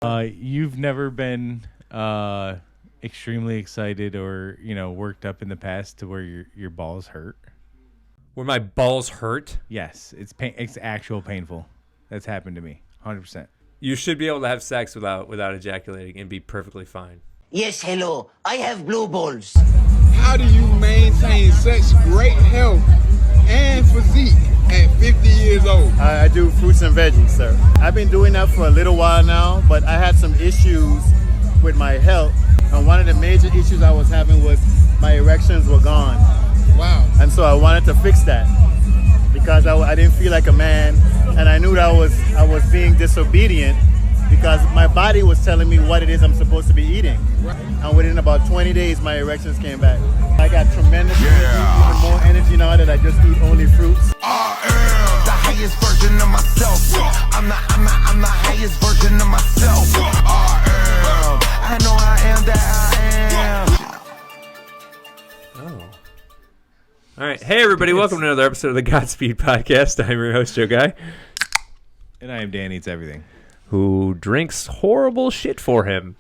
You've never been extremely excited or worked up in the past to where your balls hurt? Where my balls hurt? Yes, it's it's actual painful. That's happened to me, 100%. You should be able to have sex without ejaculating and be perfectly fine. Yes, hello. I have blue balls. How do you maintain such great health and physique at 50 years old? I do fruits and veggies, sir. I've been doing that for a little while now, but I had some issues with my health. And one of the major issues I was having was my erections were gone. Wow. And so I wanted to fix that because I didn't feel like a man, and I knew that I was being disobedient because my body was telling me what it is I'm supposed to be eating. And within about 20 days, my erections came back. I got tremendous energy, even more energy now that I just eat only fruits. I am the highest version of myself. I'm the highest version of myself. I know I am that I am. Oh. All right. Hey, everybody. Welcome to another episode of the Godspeed Podcast. I'm your host, Joe Guy. And I am Dan Eats Everything. Who drinks horrible shit for him.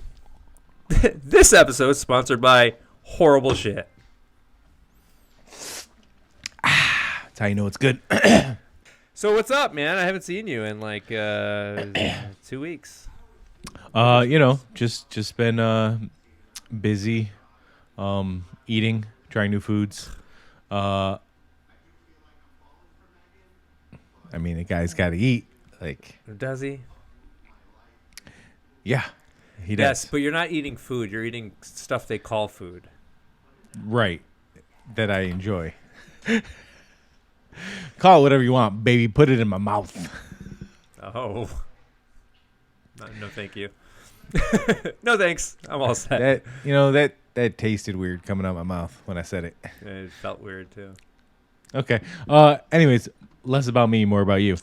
This episode is sponsored by Horrible Shit. That's how you know it's good. So what's up, man? I haven't seen you in like 2 weeks. Just been busy, eating, trying new foods. I mean, the guy's got to eat. Like, Does he? yeah, he does. Yes, but you're not eating food. You're eating stuff they call food. Right, that I enjoy. Call it whatever you want, baby. Put it in my mouth. Oh. No, thank you. No, thanks. I'm all set. That tasted weird coming out of my mouth when I said it. It felt weird, too. Okay. Anyways, less about me, more about you.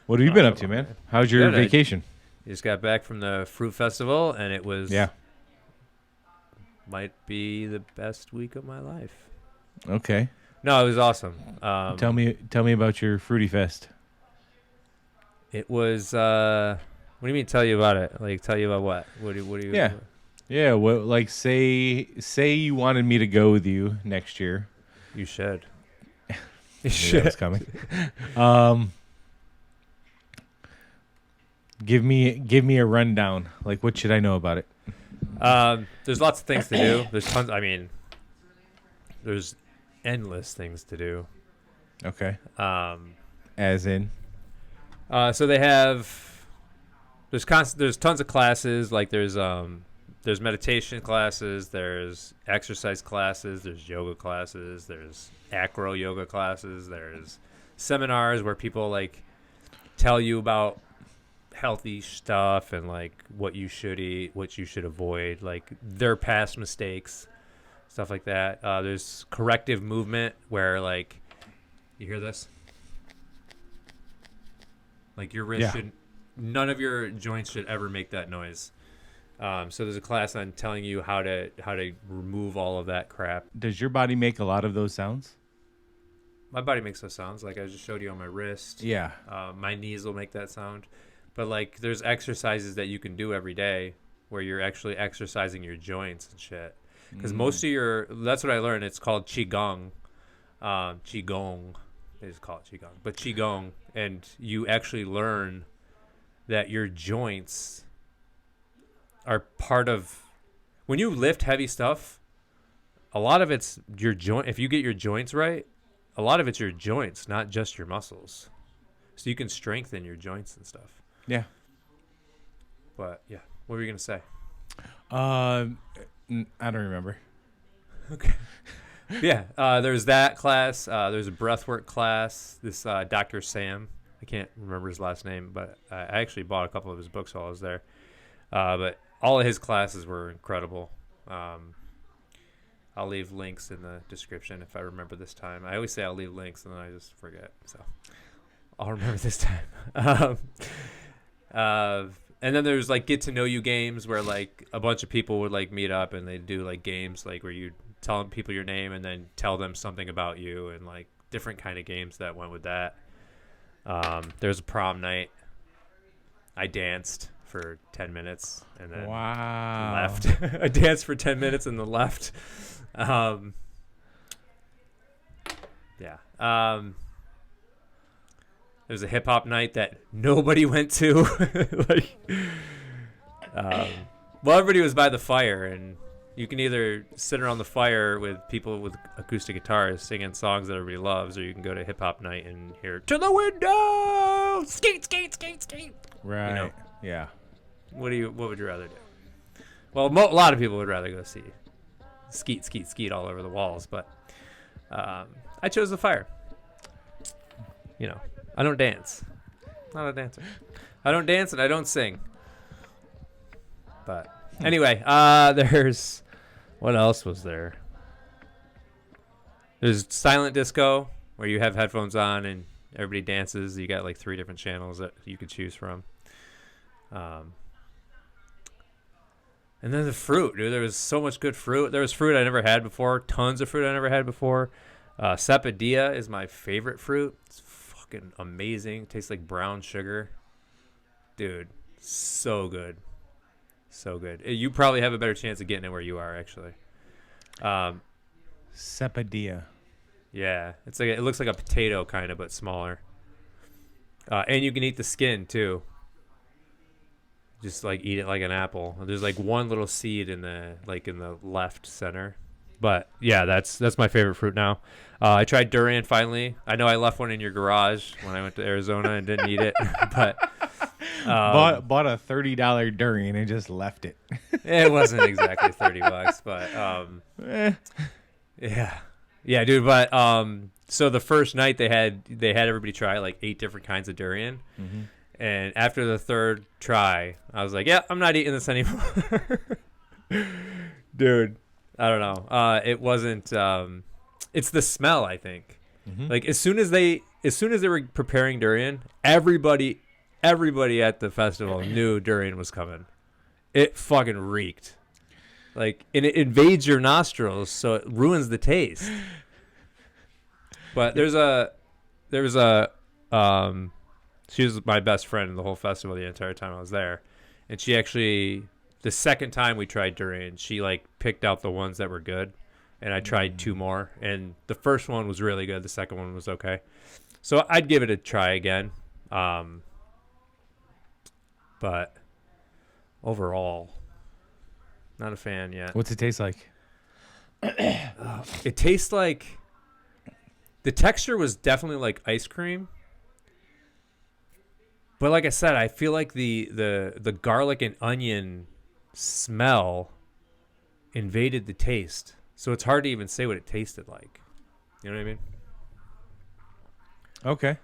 What have you been up to, man? How's your vacation? I just got back from the Fruit Festival, and it was... Yeah. Might be the best week of my life. Okay. No, it was awesome. Tell me about your Fruity Fest. It was... what do you mean tell you about it? Like, tell you about what? What do you... Yeah. Yeah, well, like, say you wanted me to go with you next year. You should. You should. That was coming. Give me a rundown. Like, what should I know about it? There's lots of things to do. There's tons. I mean, there's endless things to do. Okay. As in? So they have. There's tons of classes. Like there's meditation classes. There's exercise classes. There's yoga classes. There's acro yoga classes. There's seminars where people like tell you about healthy stuff and like what you should eat, what you should avoid, like their past mistakes, stuff like that. There's corrective movement where like you hear this, like your wrist should, none of your joints should ever make that noise. So there's a class on telling you how to remove all of that crap. Does your body make a lot of those sounds? My body makes those sounds, like I just showed you on my wrist. Yeah. My knees will make that sound. But, like, there's exercises that you can do every day where you're actually exercising your joints and shit. Because most of that's what I learned. It's called Qigong. Qigong. They just call it Qigong. But Qigong. And you actually learn that your joints are part of... When you lift heavy stuff, a lot of it's your joint. If you get your joints right, a lot of it's your joints, not just your muscles. So you can strengthen your joints and stuff. Yeah. But, yeah. What were you going to say? I don't remember. Okay. Yeah. There's that class. There's a breathwork class. This Dr. Sam. I can't remember his last name, but I actually bought a couple of his books while I was there. But all of his classes were incredible. I'll leave links in the description if I remember this time. I always say I'll leave links, and then I just forget. So I'll remember this time. And then there's like get to know you games where like a bunch of people would like meet up and they do like games like where you tell people your name and then tell them something about you and like different kind of games that went with that. There's a prom night. I danced for 10 minutes and then Wow. left. I danced for 10 minutes and then left. Yeah. There was a hip hop night that nobody went to. Like, well, everybody was by the fire, and you can either sit around the fire with people with acoustic guitars singing songs that everybody loves, or you can go to hip hop night and hear "To the Window," skate, skate, skate, skate. Right. You know. Yeah. What would you rather do? Well, a lot of people would rather go see skeet, skeet, skeet all over the walls, but I chose the fire. You know, I don't dance. Not a dancer. I don't dance and I don't sing. But anyway, there's what else was there? There's silent disco where you have headphones on and everybody dances. You got like 3 different channels that you could choose from. And then the fruit, dude. There was so much good fruit. There was fruit I never had before. Tons of fruit I never had before. Sapodilla is my favorite fruit. It's fucking amazing. Tastes like brown sugar. Dude, so good. So good. You probably have a better chance of getting it where you are, actually. Sapodilla. Yeah. It's like it looks like a potato kind of, but smaller. And you can eat the skin, too. Just like eat it like an apple. There's like one little seed in the left center. But yeah, that's my favorite fruit now. I tried durian finally. I know I left one in your garage when I went to Arizona and didn't eat it, but Bought a $30 durian and just left it. it wasn't exactly $30, but yeah, dude. But so the first night they had everybody try like 8 different kinds of durian. Mm-hmm. And after the 3rd try, I was like, yeah, I'm not eating this anymore. Dude, I don't know. It wasn't it's the smell, I think. Mm-hmm. Like as soon as they were preparing durian, everybody at the festival knew durian was coming. It fucking reeked. Like, and it invades your nostrils, so it ruins the taste. But she was my best friend in the whole festival the entire time I was there. And she actually, the second time we tried durian, she like picked out the ones that were good. And I tried 2 more. And the first one was really good. The second one was okay. So I'd give it a try again. But overall, not a fan yet. What's it taste like? It tastes like, the texture was definitely like ice cream. But like I said, I feel like the garlic and onion smell invaded the taste. So it's hard to even say what it tasted like. You know what I mean? Okay.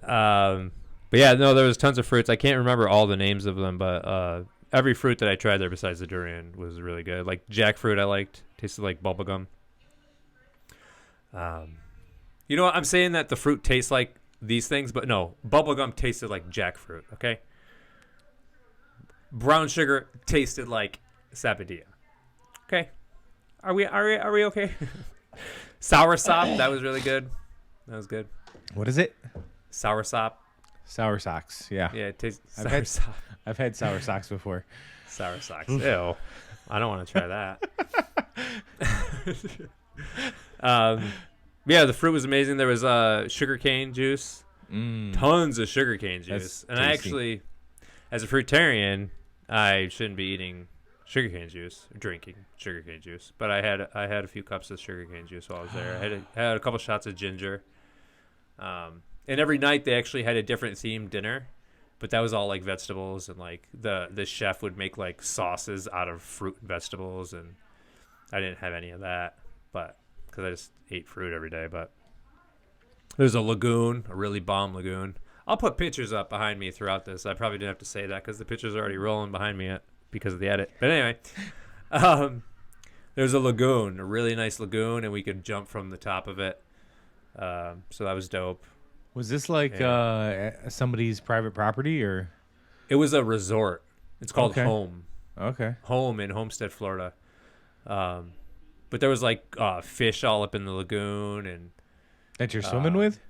But yeah, no, there was tons of fruits. I can't remember all the names of them, but every fruit that I tried there besides the durian was really good. Like jackfruit I liked. Tasted like bubblegum. You know what? I'm saying that the fruit tastes like these things, but no. Bubblegum tasted like jackfruit, okay? Brown sugar tasted like sapodilla. Okay. Are we okay? Sour sop, that was really good. That was good. What is it? Sour sop. Sour socks. Yeah. Yeah, it tastes I've sour sop. I've had sour socks before. Sour socks. Ew. I don't want to try that. Yeah, the fruit was amazing. There was sugarcane juice. Tons of sugarcane juice. And I actually, as a fruitarian, I shouldn't be eating sugarcane juice, drinking sugarcane juice. But I had a few cups of sugarcane juice while I was there. I had a couple shots of ginger. And every night they actually had a different themed dinner. But that was all like vegetables, and like the chef would make like sauces out of fruit and vegetables, and I didn't have any of that, but because I just ate fruit every day. But there's a lagoon, a really bomb lagoon. I'll put pictures up behind me throughout this. I probably didn't have to say that because the pictures are already rolling behind me because of the edit. But anyway, there's a lagoon, a really nice lagoon, and we could jump from the top of it. So that was dope. Was this like somebody's private property or? It was a resort. It's called Home. Okay. Home in Homestead, Florida. But there was like fish all up in the lagoon and that you're swimming with?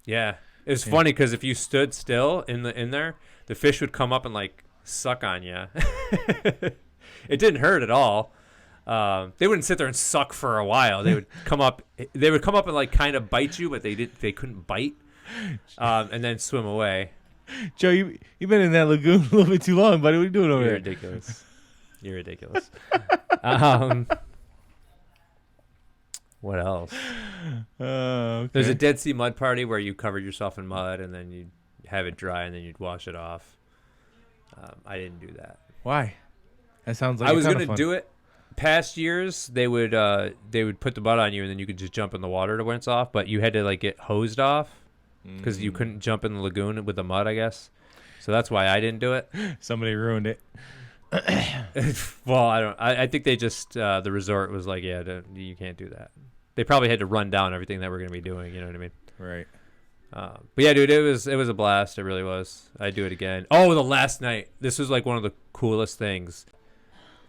Yeah. It's funny because if you stood still in there, the fish would come up and like suck on you. It didn't hurt at all. They wouldn't sit there and suck for a while. They would come up. They would come up and like kind of bite you, but they couldn't bite, and then swim away. Joe, you've been in that lagoon a little bit too long, buddy. What are you doing over You're there? ridiculous. You're ridiculous. What else? Okay. There's a Dead Sea mud party where you covered yourself in mud and then you'd have it dry and then you'd wash it off. I didn't do that. Why? That sounds like I was going to do it. Past years, they would put the mud on you and then you could just jump in the water to rinse off, but you had to like get hosed off because you couldn't jump in the lagoon with the mud, I guess. So that's why I didn't do it. Somebody ruined it. Well, I think they just the resort was like, yeah, you can't do that. They probably had to run down everything that we're gonna be doing. You know what I mean? Right. But yeah, dude, it was a blast. It really was. I'd do it again. Oh, the last night. This was like one of the coolest things.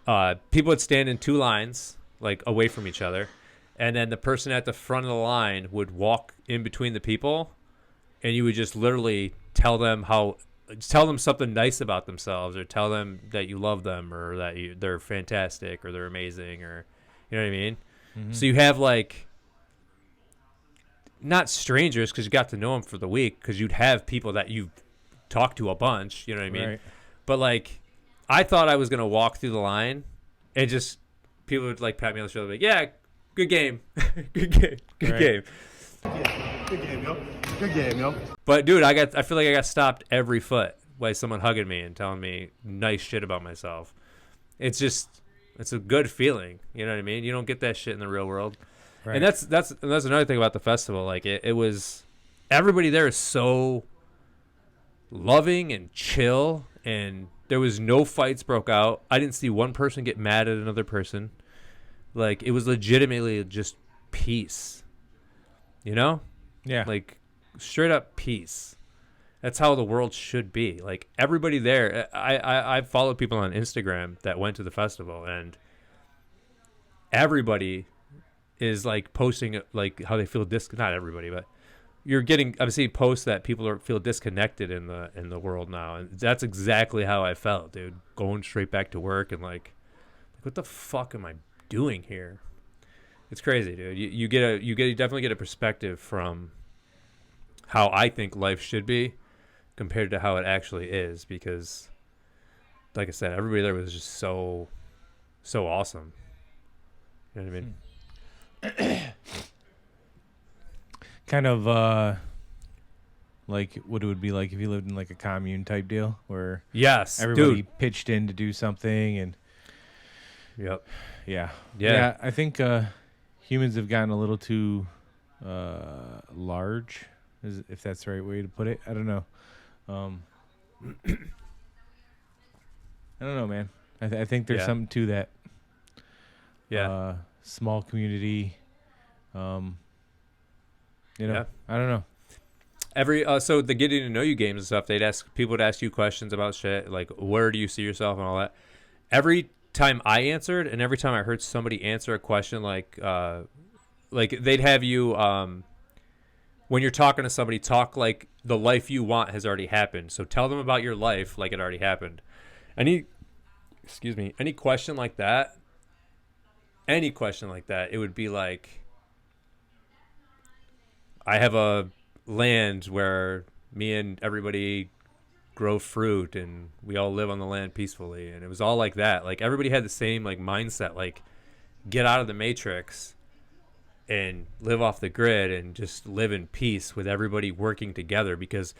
People would stand in 2 lines, like away from each other, and then the person at the front of the line would walk in between the people, and you would just literally tell them something nice about themselves, or tell them that you love them, or that they're fantastic, or they're amazing, or you know what I mean. Mm-hmm. So you have like not strangers because you got to know them for the week, because you'd have people that you've talked to a bunch, you know what I mean? Right. But like, I thought I was gonna walk through the line, and just people would like pat me on the shoulder, like, "Yeah, good game, good game, good Right. game." Good game, yo. Good game, yo. But dude, I feel like I got stopped every foot by someone hugging me and telling me nice shit about myself. It's a good feeling, you know what I mean? You don't get that shit in the real world. Right. And that's another thing about the festival. Like it was, everybody there is so loving and chill, and there was no fights broke out. I didn't see one person get mad at another person. Like, it was legitimately just peace. You know? Yeah. Like, straight up peace. That's how the world should be. Like, everybody there, I followed people on Instagram that went to the festival, and everybody is like posting like how they feel not everybody, but I'm seeing posts that people feel disconnected in the world now, and that's exactly how I felt, dude. Going straight back to work and like what the fuck am I doing here? It's crazy, dude. You definitely get a perspective from how I think life should be compared to how it actually is, because like I said, everybody there was just so awesome. You know what I mean? Kind of like what it would be like if you lived in like a commune type deal where Yes, everybody dude. pitched in to do something. And Yep. Yeah, I think humans have gotten a little too large, if that's the right way to put it. I don't know. I don't know, man. I think there's something to that. Yeah. Small community. You know, Yeah. I don't know. Every so the getting to know you games and stuff, people would ask you questions about shit like where do you see yourself and all that. Every time I answered, and every time I heard somebody answer a question like they'd have you when you're talking to somebody, talk like the life you want has already happened. So tell them about your life like it already happened. Any question like that, it would be like, I have a land where me and everybody grow fruit and we all live on the land peacefully. And it was all like that. Like everybody had the same like mindset, like get out of the matrix and live off the grid and just live in peace with everybody working together. Because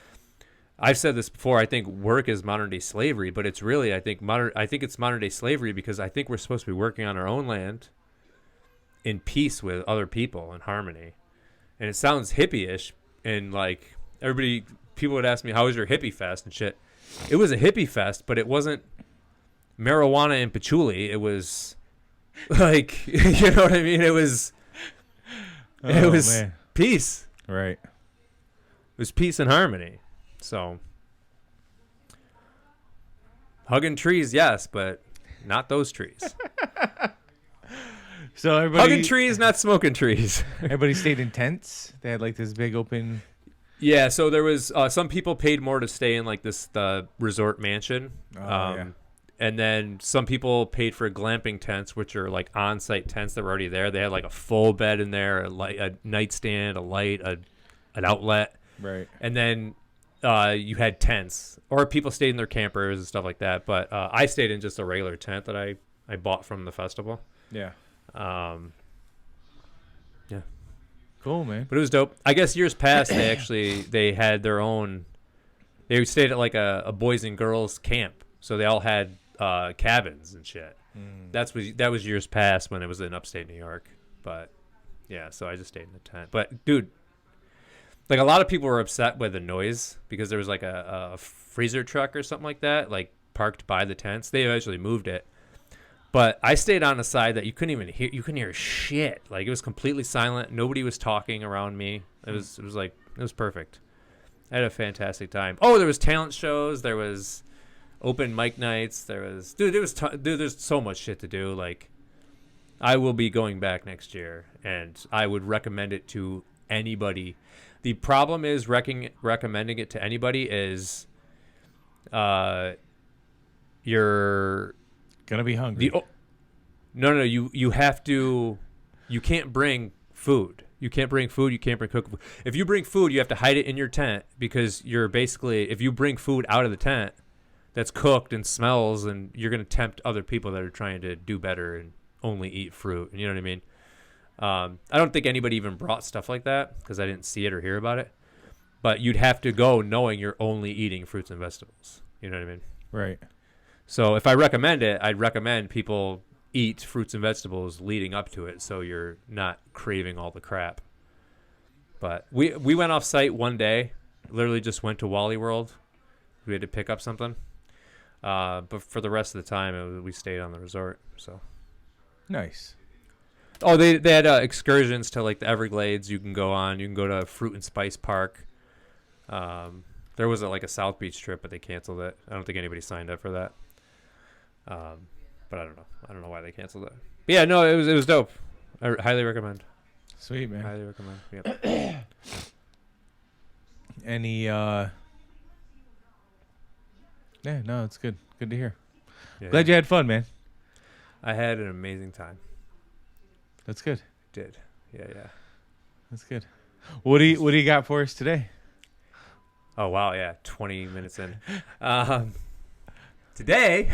I've said this before, I think work is modern day slavery, but it's really, I think it's modern day slavery because I think we're supposed to be working on our own land in peace with other people in harmony. And it sounds hippie-ish, and like people would ask me, how was your hippie fest and shit? It was a hippie fest, but it wasn't marijuana and patchouli. It was like, you know what I mean? It was Man. peace. Right. It was peace and harmony. So hugging trees, yes, but not those trees. So everybody Hugging trees, not smoking trees. everybody stayed in tents. They had like this big open Yeah, so there was some people paid more to stay in like the resort mansion. Yeah. And then some people paid for glamping tents, which are like on-site tents that were already there. They had like a full bed in there, a nightstand, a light, an outlet. Right. And then you had tents, or people stayed in their campers and stuff like that. But I stayed in just a regular tent that I bought from the festival. Yeah. Yeah. Cool, man. But it was dope. I guess years past, they had their own. They stayed at like a boys and girls camp, so they all had cabins and shit. That was years past when it was in upstate New York. But yeah, so I just stayed in the tent. But dude, like a lot of people were upset with the noise because there was like a freezer truck or something like that, like parked by the tents. They eventually moved it. But I stayed on the side that you couldn't hear shit. Like it was completely silent. Nobody was talking around me. It was perfect. I had a fantastic time. Oh, there was talent shows. There was open mic nights. There's so much shit to do. Like I will be going back next year, and I would recommend it to anybody. The problem is recommending it to anybody is you're Gonna be hungry. No. You have to. You can't bring food. You can't bring food. You can't bring cooked food. If you bring food, you have to hide it in your tent because you're basically. If you bring food out of the tent, that's cooked and smells, and you're gonna tempt other people that are trying to do better and only eat fruit. You know what I mean? I don't think anybody even brought stuff like that because I didn't see it or hear about it. But you'd have to go knowing you're only eating fruits and vegetables. You know what I mean? Right. So if I recommend it, I'd recommend people eat fruits and vegetables leading up to it so you're not craving all the crap. But we went off site one day, literally just went to Wally World. We had to pick up something. But for the rest of the time, we stayed on the resort. So Nice. Oh, they had excursions to like the Everglades you can go on. You can go to Fruit and Spice Park. There was like a South Beach trip, but they canceled it. I don't think anybody signed up for that. But I don't know. I don't know why they canceled it. But yeah, no, it was dope. I highly recommend. Sweet, man. Highly recommend. Yep. Any yeah, no, it's good. Good to hear. Yeah, Glad you had fun, man. I had an amazing time. That's good. Did. Yeah. That's good. What do you got for us today? Oh wow, yeah, 20 minutes in. Today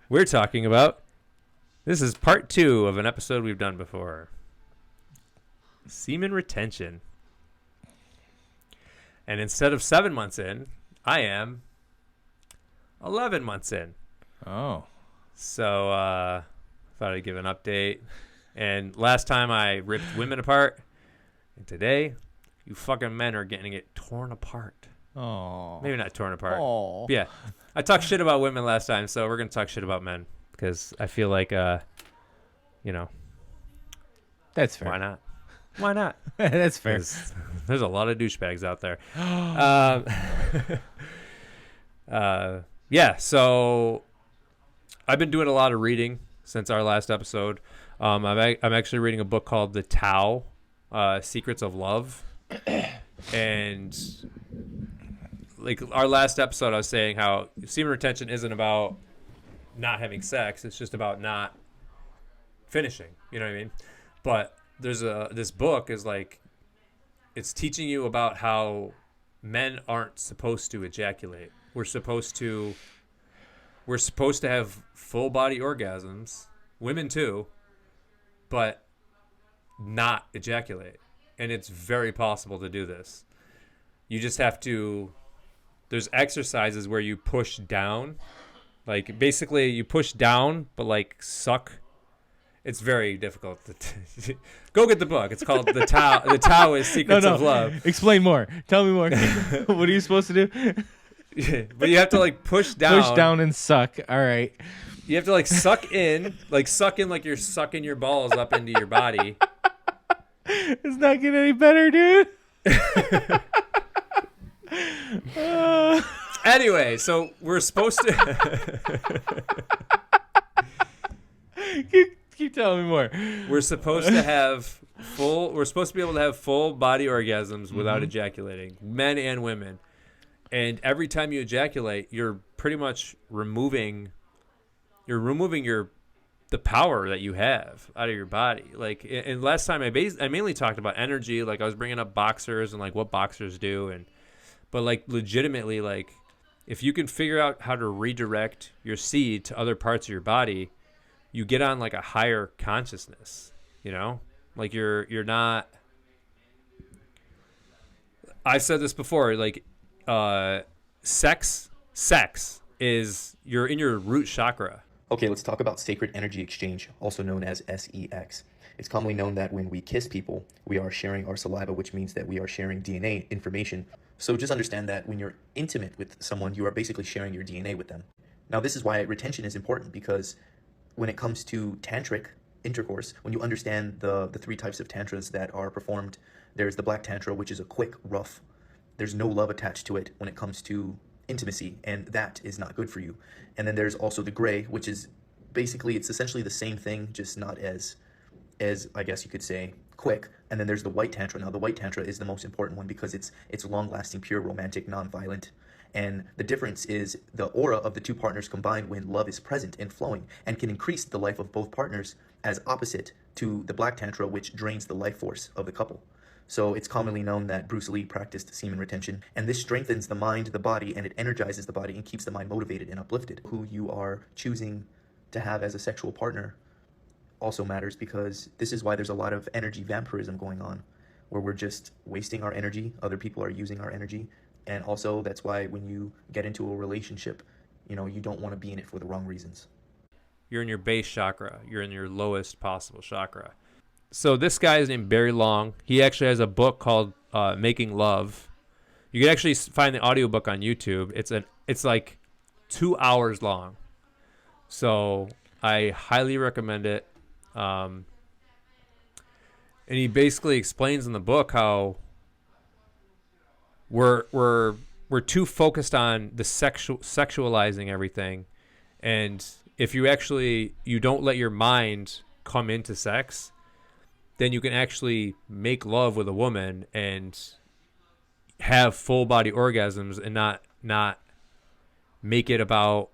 we're talking about, this is part 2 of an episode we've done before. Semen retention. And instead of 7 months in, I am 11 months in. Oh. So thought I'd give an update. And last time I ripped women apart, and today you fucking men are getting it torn apart. Oh. Maybe not torn apart. Oh. Yeah. I talked shit about women last time, so we're going to talk shit about men because I feel like, you know. That's fair. Why not? Why not? That's fair. There's a lot of douchebags out there. Yeah, so I've been doing a lot of reading since our last episode. I'm actually reading a book called The Tao, Secrets of Love. And like our last episode, I was saying how semen retention isn't about not having sex. It's just about not finishing. You know what I mean? But there's this book is like, it's teaching you about how men aren't supposed to ejaculate. We're supposed to have full body orgasms, women too, but not ejaculate. And it's very possible to do this. You just have to, there's exercises where you push down, like basically you push down, but like suck. It's very difficult. Go get the book. It's called The Tao. The Tao is Secrets of Love. Explain more. Tell me more. What are you supposed to do? But you have to like push down. Push down and suck. All right. You have to like suck in like you're sucking your balls up into your body. It's not getting any better, dude. Anyway, so we're supposed to keep telling me more. We're supposed to have We're supposed to be able to have full body orgasms without ejaculating, men and women. And every time you ejaculate, you're pretty much removing the power that you have out of your body. Like, and last time I mainly talked about energy. Like, I was bringing up boxers and like what boxers do, but like legitimately, like if you can figure out how to redirect your seed to other parts of your body, you get on like a higher consciousness. You know, like you're not. I've said this before. Like, sex is you're in your root chakra. Okay, let's talk about sacred energy exchange, also known as SEX. It's commonly known that when we kiss people, we are sharing our saliva, which means that we are sharing DNA information. So just understand that when you're intimate with someone, you are basically sharing your DNA with them. Now, this is why retention is important, because when it comes to tantric intercourse, when you understand the three types of tantras that are performed, there's the black tantra, which is a quick, rough. There's no love attached to it when it comes to intimacy, and that is not good for you. And then there's also the gray, which is basically, it's essentially the same thing, just not as I guess you could say, quick. And then there's the white tantra. Now, the white tantra is the most important one because it's long-lasting, pure, romantic, non-violent. And the difference is the aura of the two partners combined when love is present and flowing and can increase the life of both partners, as opposite to the black tantra, which drains the life force of the couple. So it's commonly known that Bruce Lee practiced semen retention, and this strengthens the mind, the body, and it energizes the body and keeps the mind motivated and uplifted. Who you are choosing to have as a sexual partner also matters, because this is why there's a lot of energy vampirism going on, where we're just wasting our energy, other people are using our energy, and also that's why when you get into a relationship, you don't want to be in it for the wrong reasons. You're in your base chakra. You're in your lowest possible chakra. So this guy is named Barry Long. He actually has a book called Making Love. You can actually find the audiobook on YouTube. It's like 2 hours long. So I highly recommend it. And he basically explains in the book how we're too focused on the sexualizing everything, and if you don't let your mind come into sex, then you can actually make love with a woman and have full body orgasms and not make it about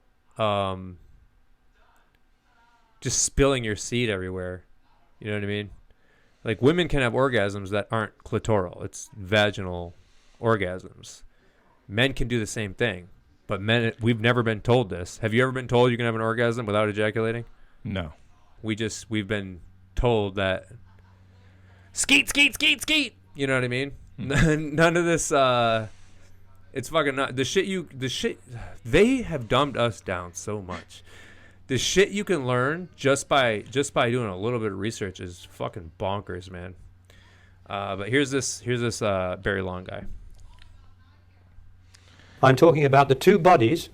just spilling your seed everywhere. You know what I mean? Like, women can have orgasms that aren't clitoral. It's vaginal orgasms. Men can do the same thing. But men, we've never been told this. Have you ever been told you can have an orgasm without ejaculating? No. We've been told that skeet, skeet, skeet, skeet. You know what I mean? None of this, it's fucking not. The shit, they have dumbed us down so much. The shit you can learn just by doing a little bit of research is fucking bonkers, man. But here's this Barry Long guy. I'm talking about the two bodies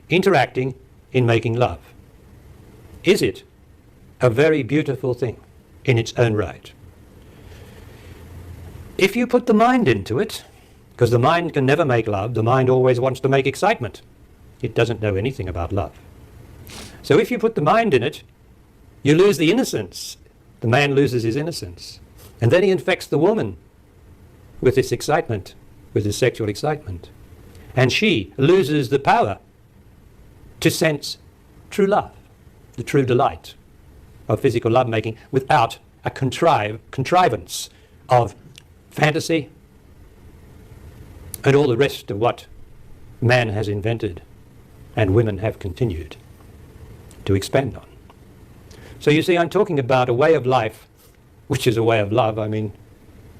interacting in making love. Is it a very beautiful thing in its own right? If you put the mind into it, because the mind can never make love, the mind always wants to make excitement. It doesn't know anything about love. So if you put the mind in it, you lose the innocence. The man loses his innocence. And then he infects the woman with this excitement, with this sexual excitement. And she loses the power to sense true love, the true delight of physical lovemaking, without a contrivance of fantasy and all the rest of what man has invented and women have continued to expand on. So you see, I'm talking about a way of life, which is a way of love. I mean,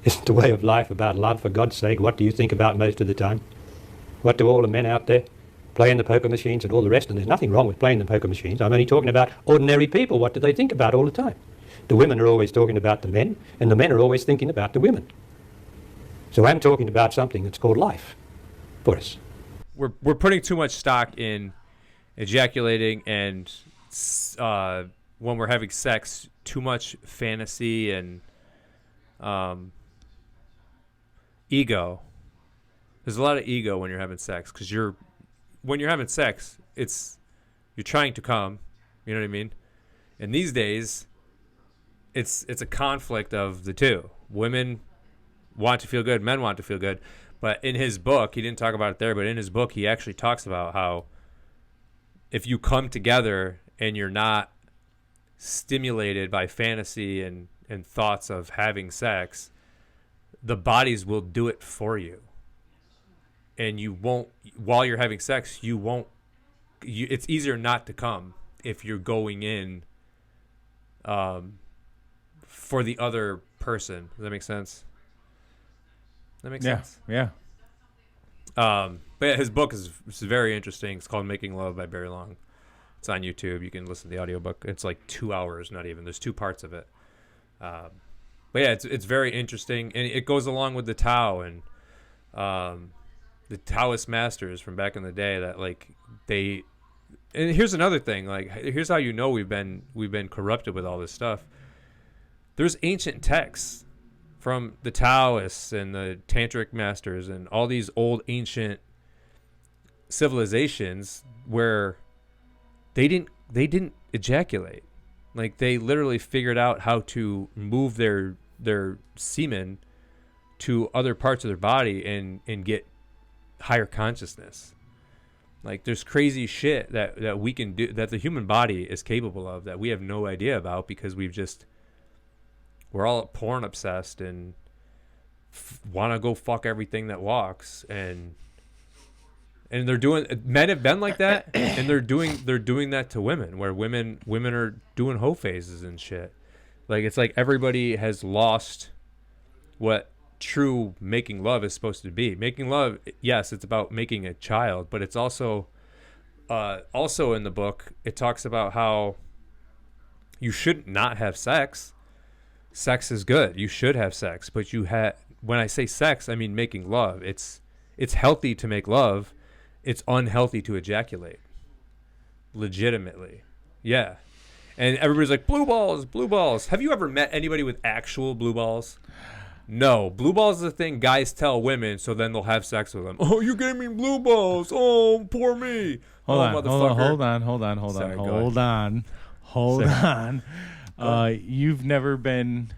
isn't a way of life about love, for God's sake? What do you think about most of the time? What do all the men out there playing the poker machines and all the rest? And there's nothing wrong with playing the poker machines. I'm only talking about ordinary people. What do they think about all the time? The women are always talking about the men, and the men are always thinking about the women. So I'm talking about something that's called life for us. We're putting too much stock in ejaculating and when we're having sex, too much fantasy and ego. There's a lot of ego when you're having sex, because when you're having sex, you're trying to come, you know what I mean? And these days, it's a conflict of the two. Women want to feel good, men want to feel good. But in his book, he didn't talk about it there, but in his book, he actually talks about how if you come together and you're not stimulated by fantasy and thoughts of having sex, the bodies will do it for you. And you won't, while you're having sex, it's easier not to come if you're going in for the other person. Does that make sense? Sense? Yeah. But yeah, his book is very interesting. It's called Making Love by Barry Long. It's on YouTube. You can listen to the audiobook. It's like 2 hours, not even. There's 2 parts of it. But yeah, it's very interesting. And it goes along with the Tao and the Taoist masters from back in the day that like they. And here's another thing. Like, here's how you know we've been corrupted with all this stuff. There's ancient texts from the Taoists and the Tantric masters and all these old ancient civilizations where they didn't ejaculate. Like, they literally figured out how to move their semen to other parts of their body and get higher consciousness. Like, there's crazy shit that we can do, that the human body is capable of, that we have no idea about because we're all porn obsessed and want to go fuck everything that walks. And men have been like that, and they're doing that to women, where women are doing hoe phases and shit. Like, it's like everybody has lost what true making love is supposed to be. Making love, yes, it's about making a child, but it's also in the book, it talks about how you should not have sex. Sex is good. You should have sex, but when I say sex, I mean making love. It's healthy to make love. It's unhealthy to ejaculate. Legitimately. Yeah. And everybody's like, blue balls. Have you ever met anybody with actual blue balls? No. Blue balls is a thing guys tell women, so then they'll have sex with them. Oh, you gave me blue balls. Oh, poor me. Hold on. Sorry, Hold on. You've never been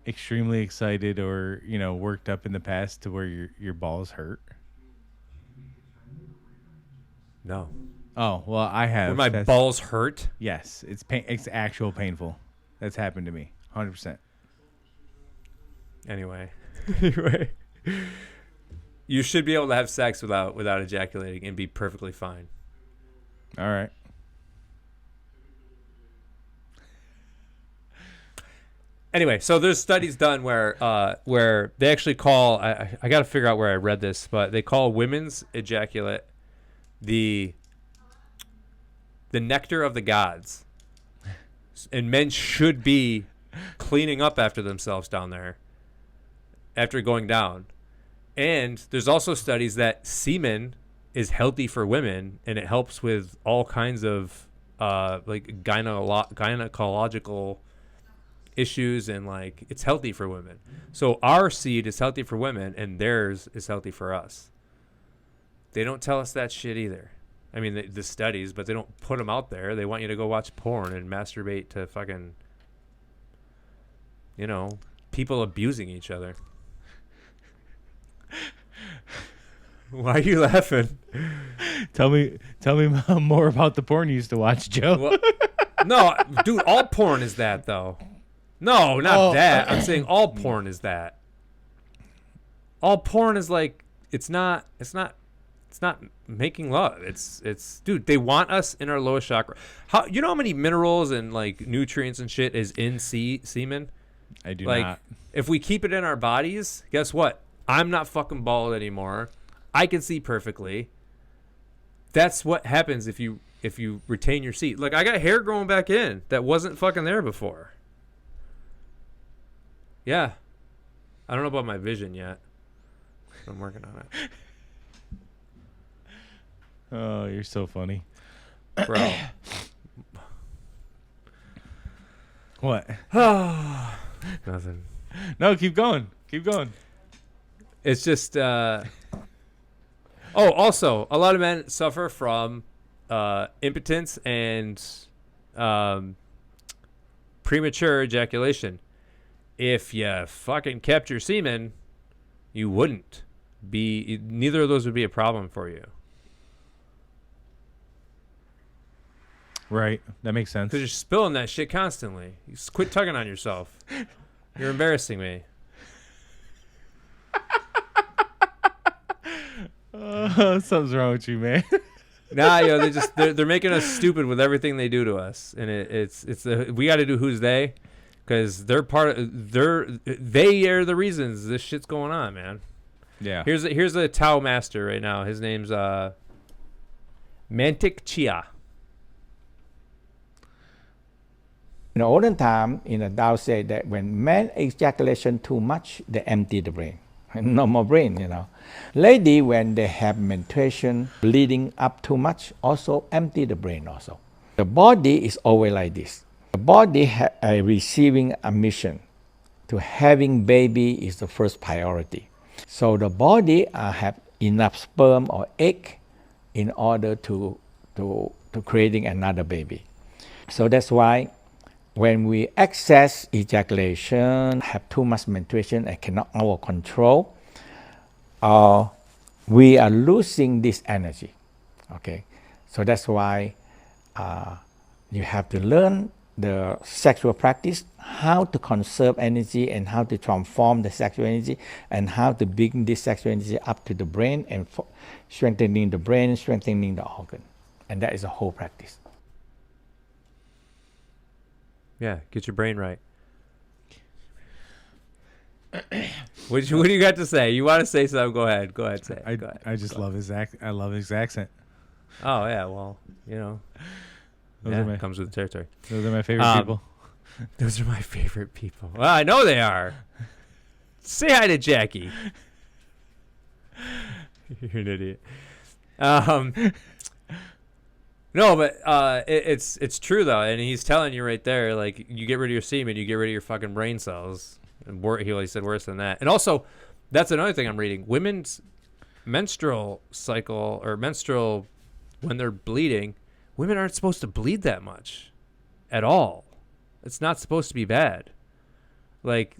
extremely excited or, worked up in the past to where your balls hurt? No. Oh, well, I have. When my balls hurt? Yes, it's actual painful. That's happened to me, 100%. Anyway, you should be able to have sex without ejaculating and be perfectly fine. All right. Anyway, so there's studies done where they actually call, I got to figure out where I read this, but they call women's ejaculate the nectar of the gods, and men should be cleaning up after themselves down there after going down. And there's also studies that semen is healthy for women, and it helps with all kinds of like gynecological issues, and like it's healthy for women. So our seed is healthy for women, and theirs is healthy for us. They don't tell us that shit either. I mean, the studies, but they don't put them out there. They want you to go watch porn and masturbate to fucking, people abusing each other. Why are you laughing? Tell me more about the porn you used to watch, Joe. Well, no, dude, all porn is that, though. No, not that. I'm saying all porn is that. All porn is like, it's not making love. It's dude, they want us in our lowest chakra. How many minerals and like nutrients and shit is in semen? I do not. If we keep it in our bodies, guess what? I'm not fucking bald anymore. I can see perfectly. That's what happens if you retain your seed. Like, I got hair growing back in that wasn't fucking there before. Yeah. I don't know about my vision yet. I'm working on it. Oh, you're so funny. Bro. What? Nothing. No, keep going. It's just also a lot of men suffer from impotence and premature ejaculation. If you fucking kept your semen, you wouldn't be. Neither of those would be a problem for you. Right. That makes sense. Because you're spilling that shit constantly. You quit tugging on yourself. You're embarrassing me. Something's wrong with you, man. Nah, yo, they're making us stupid with everything they do to us, and we got to do who's they, because they are the reasons this shit's going on, man. Yeah. Here's a Tao master right now. His name's Mantik Chia. In the olden time, Tao said that when men ejaculation too much, they empty the brain. No more brain, Lady, when they have menstruation, bleeding up too much, also empty the brain also. The body is always like this. The body receiving a mission to having baby is the first priority. So the body have enough sperm or egg in order to creating another baby. So that's why when we excess ejaculation, have too much menstruation and cannot our control, we are losing this energy. Okay, so that's why you have to learn the sexual practice, how to conserve energy and how to transform the sexual energy and how to bring this sexual energy up to the brain and strengthening the brain, strengthening the organ. And that is a whole practice. Yeah, get your brain right. What do you got to say? You want to say something? Go ahead. Say it. I just love his I love his accent. Oh yeah, well, comes with the territory. Those are my favorite people. Those are my favorite people. Well, I know they are. Say hi to Jackie. You're an idiot. No, but it's true though, and he's telling you right there, like, you get rid of your semen, you get rid of your fucking brain cells, and he said worse than that. And also, that's another thing I'm reading. Women's menstrual cycle or menstrual, when they're bleeding, women aren't supposed to bleed that much, at all. It's not supposed to be bad. Like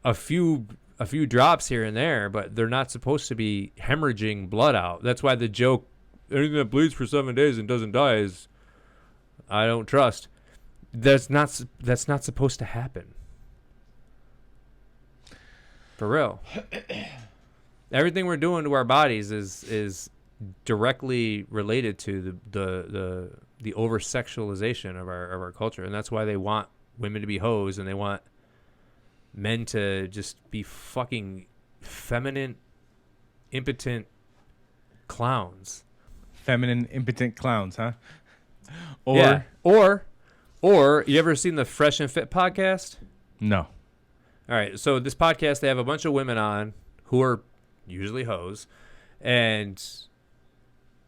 a few drops here and there, but they're not supposed to be hemorrhaging blood out. That's why the joke, anything that bleeds for 7 days and doesn't die is, I don't trust. That's not supposed to happen. For real. Everything we're doing to our bodies is directly related to the over sexualization of our culture, and that's why they want women to be hoes and they want men to just be fucking feminine, impotent clowns. Feminine, impotent clowns, huh? Or you ever seen the Fresh and Fit podcast? No. All right, so this podcast, they have a bunch of women on who are usually hoes, and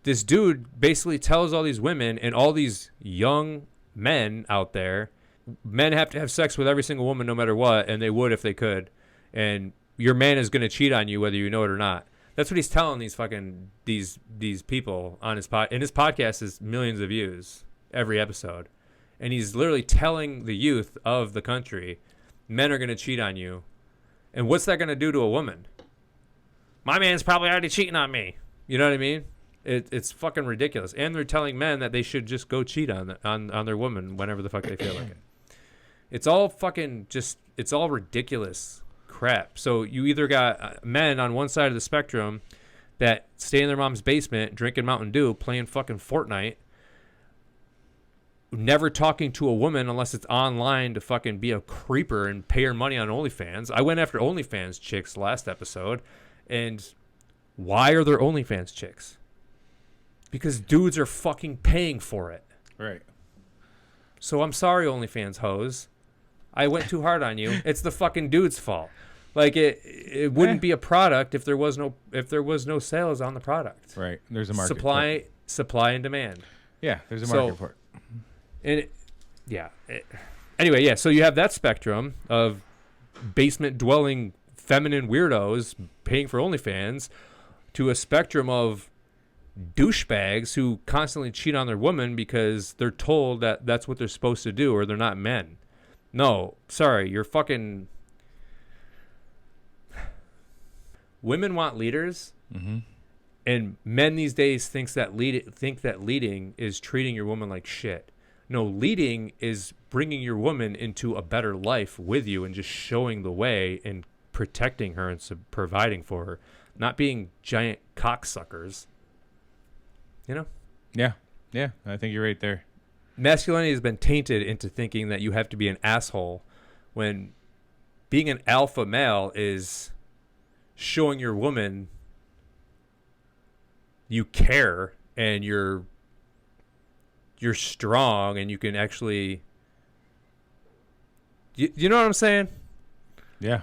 this dude basically tells all these women and all these young men out there, men have to have sex with every single woman no matter what, and they would if they could, and your man is going to cheat on you whether you know it or not. That's what he's telling these fucking these people on his and his podcast is millions of views every episode, and he's literally telling the youth of the country, men are going to cheat on you, and what's that going to do to a woman? My man's probably already cheating on me. You know what I mean? It's fucking ridiculous, and they're telling men that they should just go cheat on their woman whenever the fuck they feel like it. It's all fucking it's all ridiculous crap. So you either got men on one side of the spectrum that stay in their mom's basement drinking Mountain Dew, playing fucking Fortnite, never talking to a woman unless it's online to fucking be a creeper and pay her money on OnlyFans. I went after OnlyFans chicks last episode, and why are there OnlyFans chicks? Because dudes are fucking paying for it. Right. So I'm sorry, OnlyFans hoes. I went too hard on you. It's the fucking dude's fault. Like it wouldn't be a product if there was no sales on the product. Right. There's a market. Supply and demand. Yeah, there's a market for it. Anyway, yeah. So you have that spectrum of basement dwelling feminine weirdos paying for OnlyFans, to a spectrum of douchebags who constantly cheat on their woman because they're told that that's what they're supposed to do, or they're not men. No, sorry, you're fucking. Women want leaders, and men these days think that leading is treating your woman like shit. No, leading is bringing your woman into a better life with you and just showing the way and protecting her and providing for her, not being giant cocksuckers. You know? Yeah. Yeah. I think you're right there. Masculinity has been tainted into thinking that you have to be an asshole, when being an alpha male is showing your woman you care and you're strong and you can actually, you know what I'm saying? Yeah.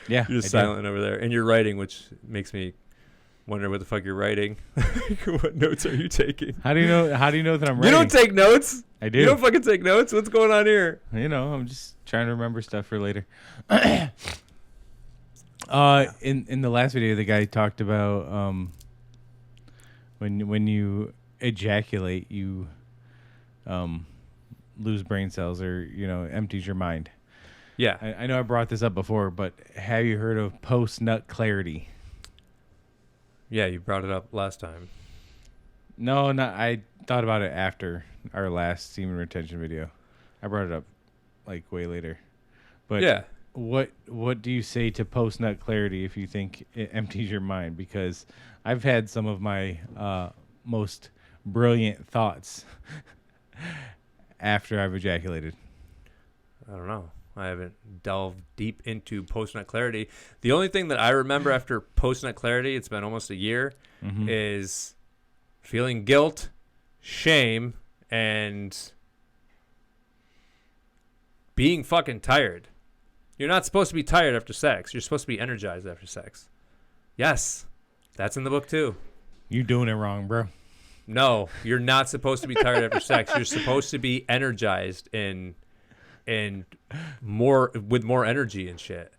Yeah. You're just silent over there, and you're writing, which makes me wonder what the fuck you're writing. What notes are you taking? How do you know that I'm writing? You don't take notes. I do. You don't fucking take notes. What's going on here? You know, I'm just trying to remember stuff for later. In the last video, the guy talked about when you ejaculate, you lose brain cells, or empties your mind. Yeah, I know I brought this up before, but have you heard of post-nut clarity? Yeah, you brought it up last time. No, I thought about it after our last semen retention video. I brought it up like way later. But yeah. What do you say to post-nut clarity if you think it empties your mind? Because I've had some of my most brilliant thoughts after I've ejaculated. I don't know. I haven't delved deep into post-nut clarity. The only thing that I remember after post-nut clarity, it's been almost a year, is feeling guilt, shame, and being fucking tired. You're not supposed to be tired after sex. You're supposed to be energized after sex. Yes, that's in the book too. You're doing it wrong, bro. No, you're not supposed to be tired after sex. You're supposed to be energized and more with more energy and shit.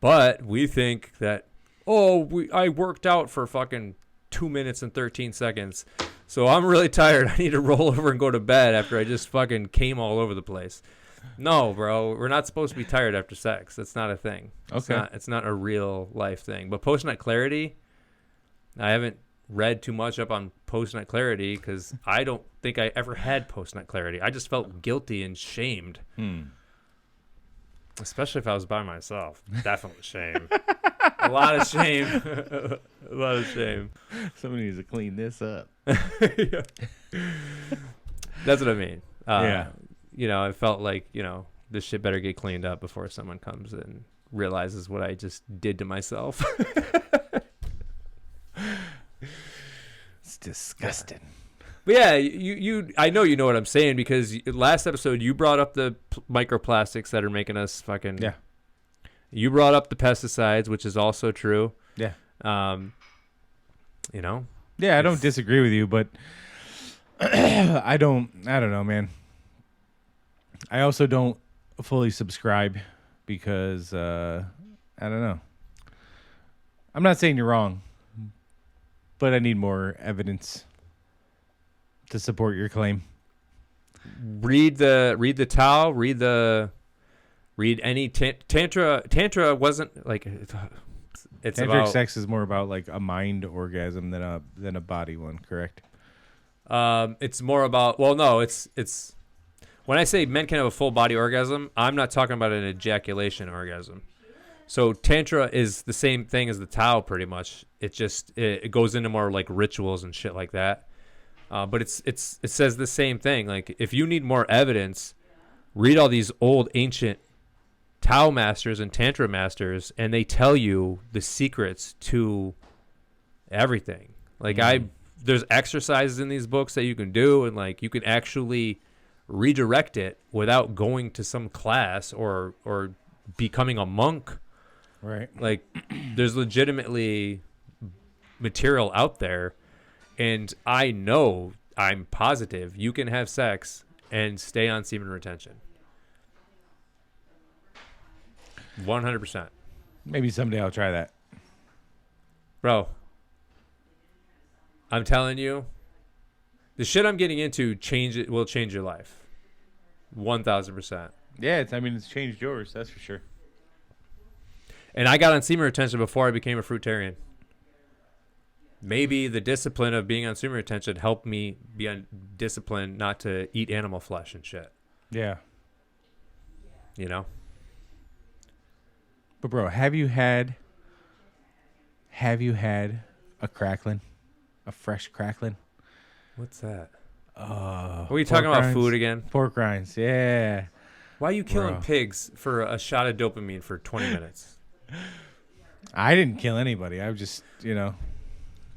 But we think that, I worked out for fucking 2 minutes and 13 seconds, so I'm really tired. I need to roll over and go to bed after I just fucking came all over the place. No, bro, we're not supposed to be tired after sex. That's not a thing. Okay. It's not a real life thing. But post-nut clarity, I haven't read too much up on post-nut clarity because I don't think I ever had post-nut clarity. I just felt guilty and shamed. Especially if I was by myself. Definitely shame. A lot of shame. A lot of shame. Somebody needs to clean this up. Yeah. That's what I mean. Yeah. I felt like, this shit better get cleaned up before someone comes and realizes what I just did to myself. It's disgusting. But yeah, I know you know what I'm saying, because last episode you brought up the microplastics that are making us fucking. Yeah. You brought up the pesticides, which is also true. Yeah. Yeah, I don't disagree with you, but I don't know, man. I also don't fully subscribe because I don't know. I'm not saying you're wrong, but I need more evidence to support your claim. Read the Tao. Read any tantra. Tantra wasn't like it's Tantric about sex is more about like a mind orgasm than a body one, correct? It's more about it's when I say men can have a full body orgasm, I'm not talking about an ejaculation orgasm. So Tantra is the same thing as the Tao, pretty much. It goes into more like rituals and shit like that. But it says the same thing. Like, if you need more evidence, read all these old ancient Tao masters and Tantra masters, and they tell you the secrets to everything. Like there's exercises in these books that you can do, and like you can actually redirect it without going to some class or becoming a monk. Right. Like, there's legitimately material out there, and I'm positive you can have sex and stay on semen retention. 100%. Maybe someday I'll try that. Bro, I'm telling you, the shit I'm getting into will change your life. 1,000%. Yeah, it's changed yours, that's for sure. And I got on semen retention before I became a fruitarian. Maybe the discipline of being on semen retention helped me be on discipline not to eat animal flesh and shit. Yeah. You know? But bro, have you had a cracklin? A fresh cracklin? What's that? What are you talking about? Food again? Pork rinds, yeah. Why are you killing Bro. pigs for a shot of dopamine for 20 minutes? I didn't kill anybody. I was just,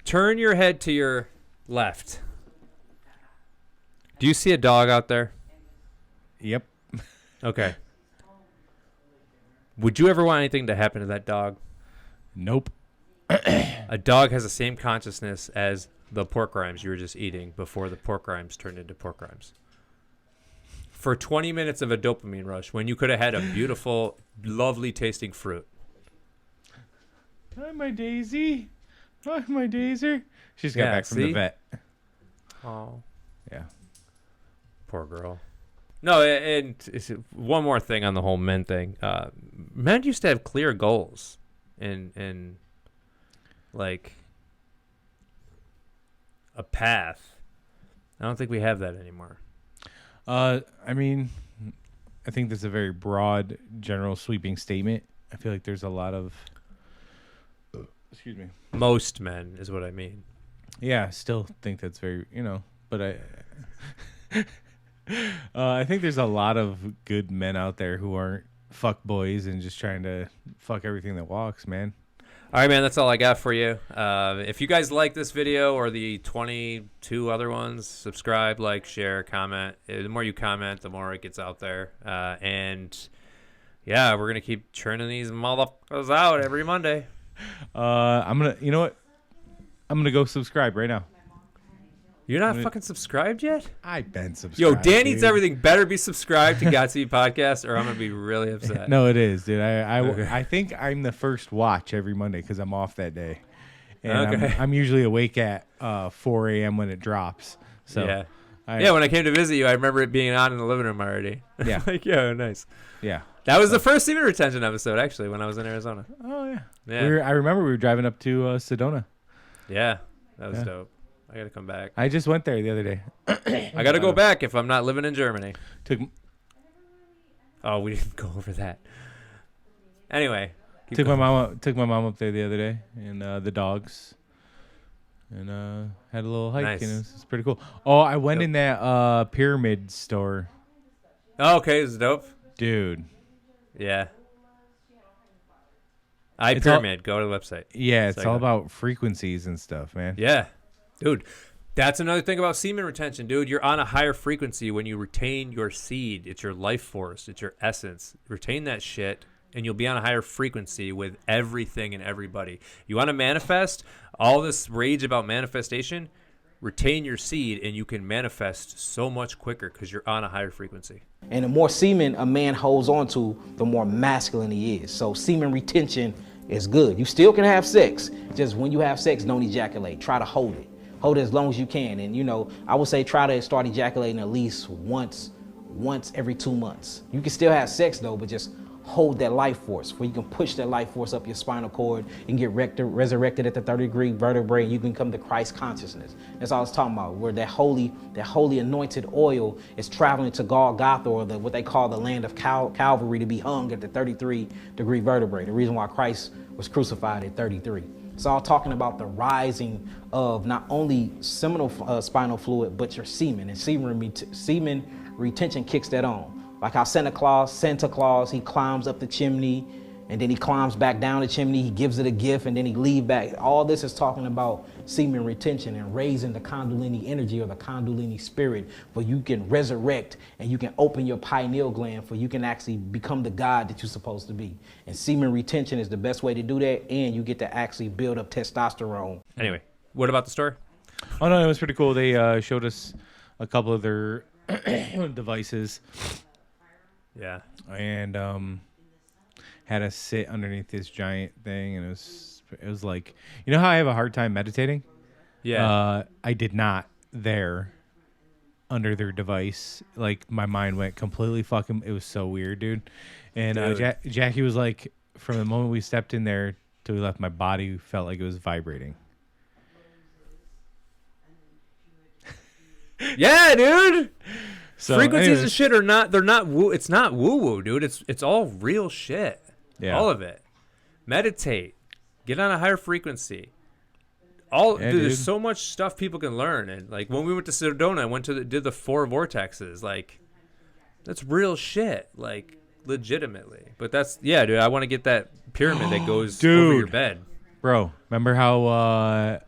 Turn your head to your left. Do you see a dog out there? Yep. Okay. Would you ever want anything to happen to that dog? Nope. A dog has the same consciousness as the pork rinds you were just eating before the pork rinds turned into pork rinds. For 20 minutes of a dopamine rush when you could have had a beautiful, lovely tasting fruit. Hi, my Daisy. Hi, my Daisy. She's got back from the vet. Oh. Yeah. Poor girl. No, and it's one more thing on the whole men thing. Men used to have clear goals and like a path. I don't think we have that anymore. I think that's a very broad, general, sweeping statement. I feel like there's a lot of... Excuse me. Most men is what I mean. Yeah, I still think that's very, but I think there's a lot of good men out there who aren't fuck boys and just trying to fuck everything that walks, man. All right, man, that's all I got for you. If you guys like this video or the 22 other ones, subscribe, like, share, comment. The more you comment, the more it gets out there. And yeah, we're going to keep churning these motherfuckers out every Monday. You know what? I'm going to go subscribe right now. You're not fucking subscribed yet? I've been subscribed. Yo, Dan dude. Eats Everything better be subscribed to Godspeed Podcast, or I'm going to be really upset. No, it is, dude. Okay. I think I'm the first watch every Monday because I'm off that day. And Okay. I'm usually awake at 4 a.m. when it drops. So yeah. When I came to visit you, I remember it being on in the living room already. Yeah. Like, yeah, nice. Yeah. That was the first semen retention episode, actually, when I was in Arizona. Oh, yeah. Yeah. I remember we were driving up to Sedona. Yeah, that was dope. I got to come back. I just went there the other day. I got to go back if I'm not living in Germany. Oh, we didn't go over that. Anyway. Took my mom up there the other day, and the dogs, and had a little hike. Nice. And it was pretty cool. Oh, I went in that pyramid store. Oh, okay, this is dope. Dude. Yeah. iPyramid, go to the website. Yeah, it's all about frequencies and stuff, man. Yeah. Dude, that's another thing about semen retention, dude. You're on a higher frequency when you retain your seed. It's your life force. It's your essence. Retain that shit, and you'll be on a higher frequency with everything and everybody. You want to manifest all this rage about manifestation? Retain your seed, and you can manifest so much quicker because you're on a higher frequency. And the more semen a man holds on to, the more masculine he is. So semen retention is good. You still can have sex. Just when you have sex, don't ejaculate. Try to hold it. Hold it as long as you can. And, I would say try to start ejaculating at least once every 2 months. You can still have sex, though, but just hold that life force where you can push that life force up your spinal cord and get resurrected at the 30-degree vertebrae, and you can come to Christ consciousness. That's all I was talking about, where that holy anointed oil is traveling to Golgotha, or what they call the land of Calvary, to be hung at the 33-degree vertebrae. The reason why Christ was crucified at 33. It's all talking about the rising of not only seminal spinal fluid, but your semen. And semen retention kicks that on. Like how Santa Claus, he climbs up the chimney, and then he climbs back down the chimney, he gives it a gift, and then he leaves back. All this is talking about semen retention and raising the Kundalini energy, or the Kundalini spirit, where you can resurrect and you can open your pineal gland, for you can actually become the God that you're supposed to be. And semen retention is the best way to do that, and you get to actually build up testosterone. Anyway, what about the store? Oh, no, it was pretty cool. They showed us a couple of their devices. Yeah. And had us sit underneath this giant thing, and it was like, how I have a hard time meditating? Yeah. I did not there. under their device. Like my mind went completely fucking. It was so weird, dude. And Jackie was like, from the moment we stepped in there till we left, my body felt like it was vibrating. Yeah, dude. So, frequencies anyways. and shit are not. They're not woo. It's not woo woo, dude. It's all real shit. Yeah. All of it. Meditate. Get on a higher frequency. Dude, there's so much stuff people can learn. And like when we went to Sedona, I went to did the 4 vortexes. Like that's real shit. Like legitimately. But that's dude. I want to get that pyramid that goes over your bed. Bro, remember how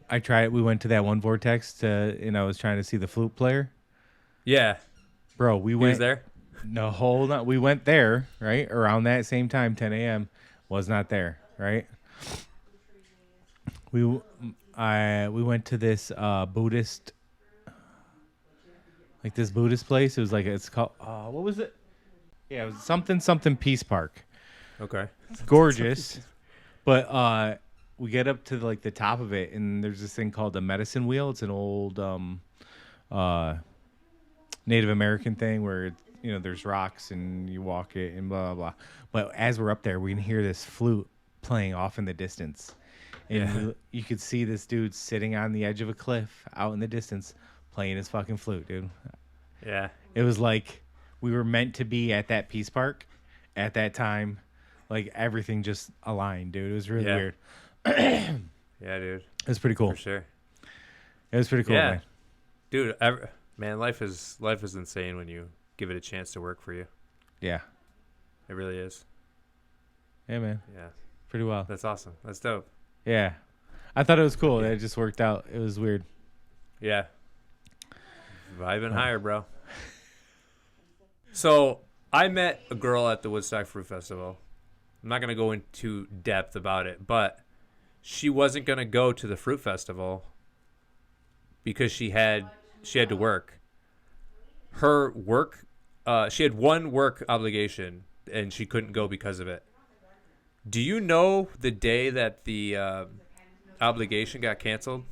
I tried? We went to that one vortex to, I was trying to see the flute player. Yeah. Bro, we went was there. No, hold on. We went there, right? Around that same time, 10 a.m. Was not there, right? We went to this Buddhist, like this Buddhist place. It was like, it's called, what was it? Yeah, it was something Peace Park. Okay. It's gorgeous. But we get up to like the top of it, and there's this thing called the medicine wheel. It's an old Native American thing where there's rocks and you walk it and blah blah blah. But as we're up there, we can hear this flute playing off in the distance, and you could see this dude sitting on the edge of a cliff out in the distance playing his fucking flute, dude. Yeah. It was like we were meant to be at that Peace Park at that time. Like everything just aligned, dude. It was really weird. Yeah, dude. It was pretty cool. For sure. It was pretty cool, man. Dude, man, life is insane when you give it a chance to work for you. Yeah. It really is. Yeah, man. Yeah. Pretty well. That's awesome. That's dope. Yeah. I thought it was cool. It just worked out. It was weird. Yeah. Vibing higher, bro. So, I met a girl at the Woodstock Fruit Festival. I'm not going to go into depth about it, but she wasn't going to go to the fruit festival because she had to work. Her work, she had one work obligation, and she couldn't go because of it. Do you know the day that the obligation got canceled?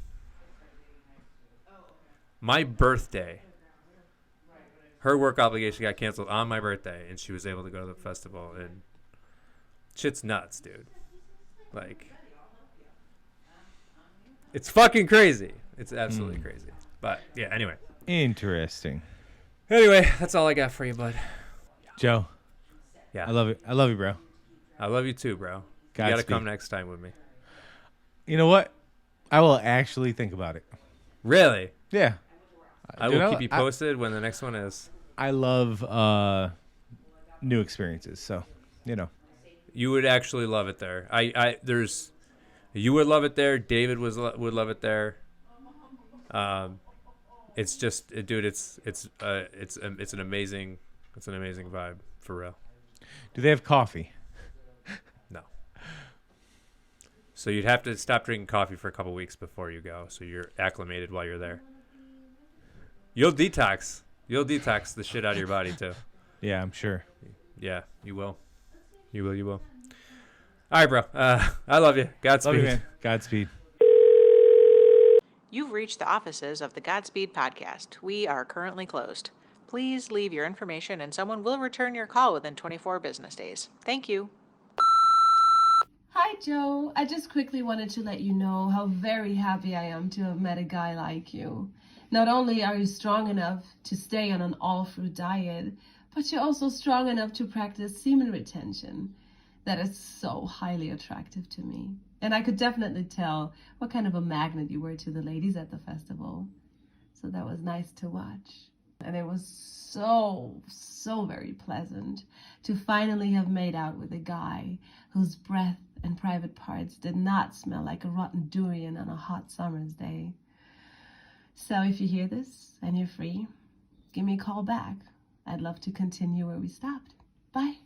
My birthday. Her work obligation got canceled on my birthday, and she was able to go to the festival. And shit's nuts, dude. Like, it's fucking crazy. It's absolutely crazy. But yeah, anyway. Interesting. Anyway, that's all I got for you, bud. Joe. Yeah. I love it. I love you, bro. I love you too, bro. You gotta come next time with me. You know what? I will actually think about it. Really? Yeah. I will keep you posted when the next one is. I love new experiences, so you would actually love it there. You would love it there. David would love it there. It's just, dude. It's an amazing vibe for real. Do they have coffee? No. So you'd have to stop drinking coffee for a couple weeks before you go, so you're acclimated while you're there. You'll detox. You'll detox the shit out of your body too. Yeah, I'm sure. Yeah, you will. You will. All right, bro. I love you. Godspeed. Love you, man. Godspeed. You've reached the offices of the Godspeed podcast. We are currently closed. Please leave your information and someone will return your call within 24 business days. Thank you. Hi, Joe. I just quickly wanted to let you know how very happy I am to have met a guy like you. Not only are you strong enough to stay on an all-fruit diet, but you're also strong enough to practice semen retention. That is so highly attractive to me. And I could definitely tell what kind of a magnet you were to the ladies at the festival. So that was nice to watch. And it was so very pleasant to finally have made out with a guy whose breath and private parts did not smell like a rotten durian on a hot summer's day. So if you hear this and you're free, give me a call back. I'd love to continue where we stopped. Bye.